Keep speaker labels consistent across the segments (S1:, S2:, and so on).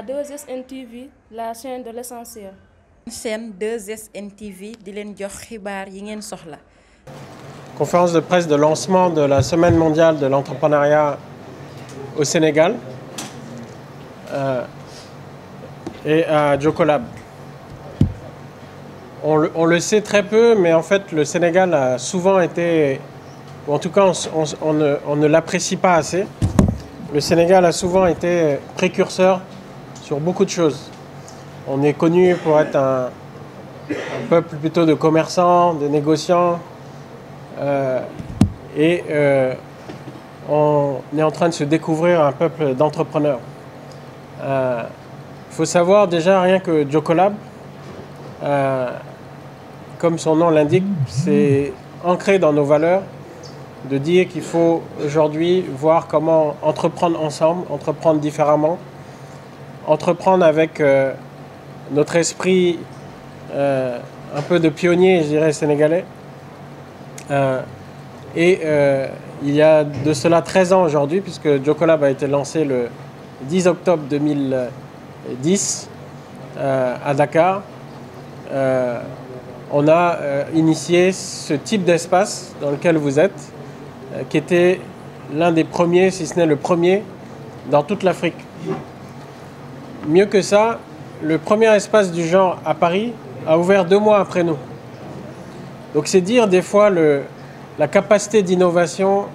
S1: 2SN TV, la chaîne de l'essentiel.
S2: Chaîne 2SN TV di leen jox xibaar yi ngeen soxla.
S3: Conférence de presse de lancement de la Semaine mondiale de l'entrepreneuriat au Sénégal et à Jocolab. On le sait très peu, mais en fait le Sénégal a souvent été, ou en tout cas on ne l'apprécie pas assez. Le Sénégal a souvent été précurseur sur beaucoup de choses. On est connu pour être un peuple plutôt de commerçants, de négociants, et on est en train de se découvrir un peuple d'entrepreneurs. Il faut savoir déjà rien que Jocolab, comme son nom l'indique, c'est ancré dans nos valeurs de dire qu'il faut aujourd'hui voir comment entreprendre ensemble, entreprendre différemment, entreprendre avec notre esprit un peu de pionnier, je dirais, sénégalais. Il y a de cela 13 ans aujourd'hui, puisque Jocolab a été lancé le 10 octobre 2010 à Dakar. On a initié ce type d'espace dans lequel vous êtes, qui était l'un des premiers, si ce n'est le premier, dans toute l'Afrique. Mieux que ça, le premier espace du genre à Paris a ouvert 2 mois après nous. Donc c'est dire des fois la capacité d'innovation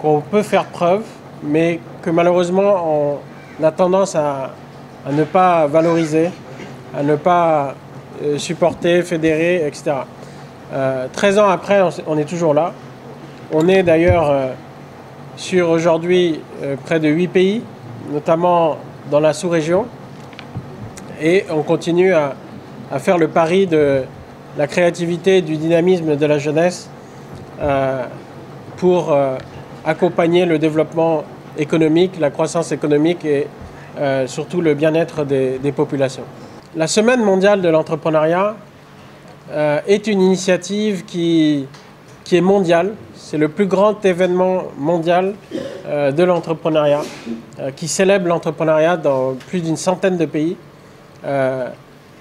S3: qu'on peut faire preuve, mais que malheureusement on a tendance à ne pas valoriser, à ne pas supporter, fédérer, etc. 13 ans après, on est toujours là. On est d'ailleurs sur aujourd'hui près de 8 pays, notamment dans la sous-région. Et on continue à faire le pari de la créativité, du dynamisme de la jeunesse pour accompagner le développement économique, la croissance économique et surtout le bien-être des populations. La Semaine mondiale de l'entrepreneuriat est une initiative qui est mondiale. C'est le plus grand événement mondial de l'entrepreneuriat qui célèbre l'entrepreneuriat dans plus d'une centaine de pays.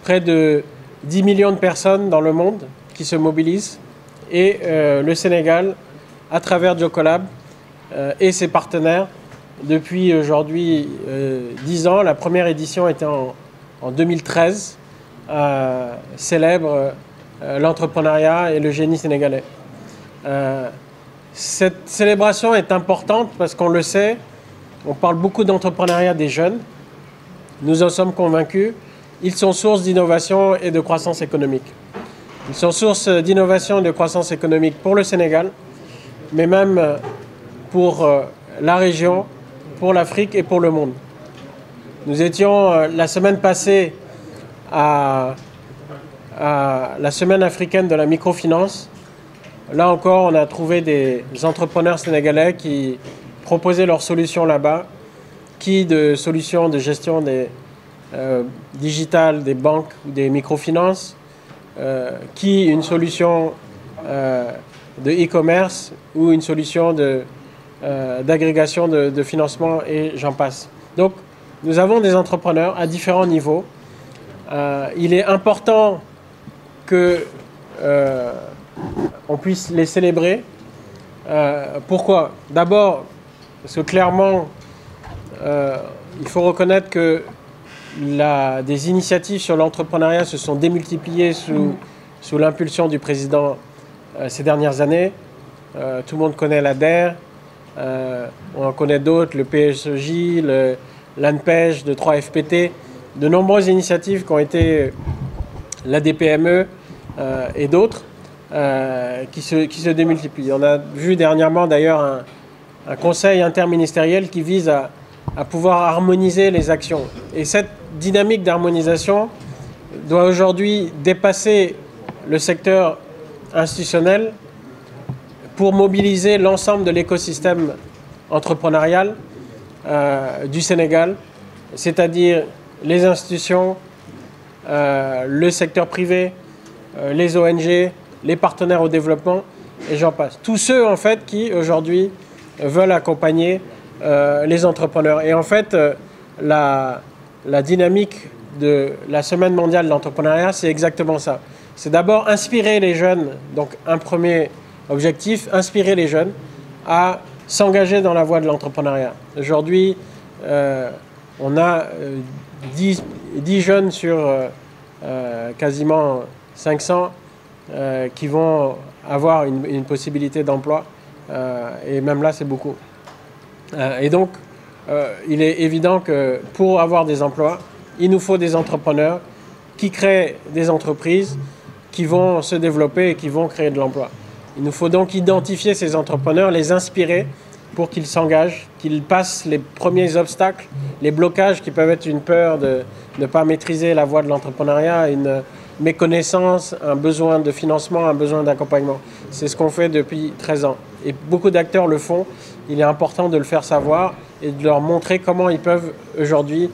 S3: Près de 10 millions de personnes dans le monde qui se mobilisent et le Sénégal, à travers Jocolab et ses partenaires, depuis aujourd'hui 10 ans, la première édition était en 2013, célèbre l'entrepreneuriat et le génie sénégalais. Cette célébration est importante parce qu'on le sait, on parle beaucoup d'entrepreneuriat des jeunes, nous en sommes convaincus. Ils sont source d'innovation et de croissance économique. Ils sont source d'innovation et de croissance économique pour le Sénégal, mais même pour la région, pour l'Afrique et pour le monde. Nous étions la semaine passée à la semaine africaine de la microfinance. Là encore, on a trouvé des entrepreneurs sénégalais qui proposaient leurs solutions là-bas, qui de solutions de gestion des digitales des banques ou des microfinances, qui une solution de e-commerce ou une solution d'agrégation de financement et j'en passe. Donc nous avons des entrepreneurs à différents niveaux. Il est important que on puisse les célébrer. Pourquoi? D'abord parce que clairement il faut reconnaître que des initiatives sur l'entrepreneuriat se sont démultipliées sous l'impulsion du président ces dernières années. Tout le monde connaît l'ADER, on en connaît d'autres, le PSEJ, l'ANPEJ, de 3FPT, de nombreuses initiatives qui ont été l'ADPME et d'autres qui se démultiplient. On a vu dernièrement d'ailleurs un conseil interministériel qui vise à pouvoir harmoniser les actions. Et cette dynamique d'harmonisation doit aujourd'hui dépasser le secteur institutionnel pour mobiliser l'ensemble de l'écosystème entrepreneurial du Sénégal, c'est-à-dire les institutions, le secteur privé, les ONG, les partenaires au développement, et j'en passe. Tous ceux, en fait, qui, aujourd'hui, veulent accompagner les entrepreneurs. Et en fait, la dynamique de la Semaine mondiale de l'entrepreneuriat, c'est exactement ça. C'est d'abord inspirer les jeunes, donc un premier objectif, inspirer les jeunes à s'engager dans la voie de l'entrepreneuriat. Aujourd'hui, on a 10 jeunes sur quasiment 500 qui vont avoir une possibilité d'emploi, et même là c'est beaucoup. Et donc il est évident que pour avoir des emplois, il nous faut des entrepreneurs qui créent des entreprises qui vont se développer et qui vont créer de l'emploi. Il nous faut donc identifier ces entrepreneurs, les inspirer pour qu'ils s'engagent, qu'ils passent les premiers obstacles, les blocages qui peuvent être une peur de ne pas maîtriser la voie de l'entrepreneuriat, une méconnaissance, un besoin de financement, un besoin d'accompagnement. C'est ce qu'on fait depuis 13 ans. Et beaucoup d'acteurs le font. Il est important de le faire savoir et de leur montrer comment ils peuvent aujourd'hui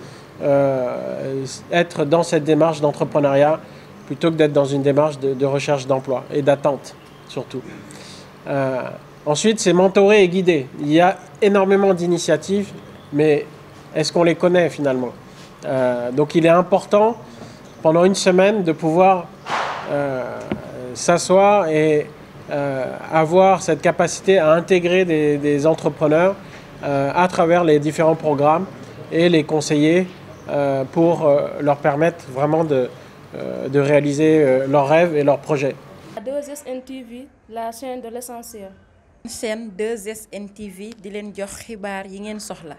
S3: être dans cette démarche d'entrepreneuriat plutôt que d'être dans une démarche de recherche d'emploi et d'attente surtout. Ensuite, c'est mentorer et guider. Il y a énormément d'initiatives, mais est-ce qu'on les connaît finalement? Donc il est important pendant une semaine de pouvoir s'asseoir et avoir cette capacité à intégrer des entrepreneurs à travers les différents programmes et les conseiller pour leur permettre vraiment de réaliser leurs rêves et leurs projets.
S1: 2SN la chaîne de l'essentiel.
S2: seen 2SN TV di leen jox xibaar yi ngeen soxla.